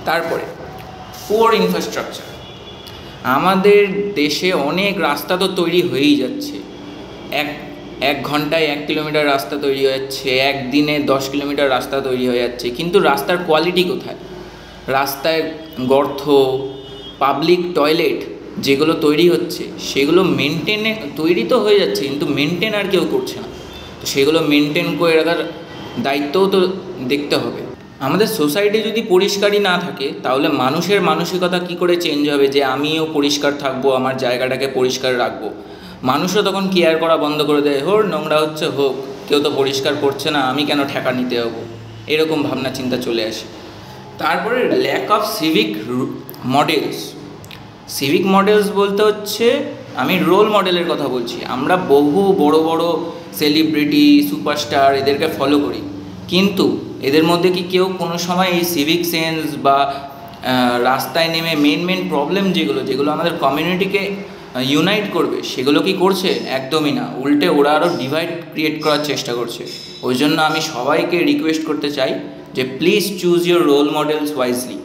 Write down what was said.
তারপরে poor infrastructure. আমাদের দেশে অনেক রাস্তা তো তৈরি হয়েই যাচ্ছে, এক ঘন্টায় 1 কিলোমিটার রাস্তা তৈরি হয়ে যাচ্ছে, একদিনে 10 কিলোমিটার রাস্তা তৈরি হয়ে যাচ্ছে, কিন্তু রাস্তার কোয়ালিটি কোথায়? রাস্তায় গর্ত, পাবলিক টয়লেট যেগুলো তৈরি হচ্ছে সেগুলো তৈরি তো হয়ে যাচ্ছে, কিন্তু মেনটেন আর কেউ করছে না। তো সেগুলো মেনটেন করে রাখার দায়িত্বও তো দেখতে হবে। আমাদের সোসাইটি যদি পরিষ্কারই না থাকে তাহলে মানুষের মানসিকতা কি করে চেঞ্জ হবে যে আমিও পরিষ্কার থাকবো, আমার জায়গাটাকে পরিষ্কার রাখবো? মানুষও তখন কেয়ার করা বন্ধ করে দেয়, নোংরা হচ্ছে হোক, কেউ তো পরিষ্কার করছে না, আমি কেন ঠেকা নিতে হবো, এরকম ভাবনা চিন্তা চলে আসে। তারপরে lack of civic models. Civic models বলতে হচ্ছে, আমি রোল মডেলের কথা বলছি। আমরা বহু বড় বড় সেলিব্রিটি, সুপারস্টার এদেরকে ফলো করি, কিন্তু এদের মধ্যে কি কেউ কোনো সময় এই সিভিক সেন্স বা রাস্তায় নেমে মেন প্রবলেম যেগুলো আমাদের কমিউনিটিকে ইউনাইট করবে সেগুলো কি করছে? একদমই না। উল্টে ওরা আরও ডিভাইড ক্রিয়েট করার চেষ্টা করছে। ওই জন্য আমি সবাইকে রিকোয়েস্ট করতে চাই যে please choose your role models wisely.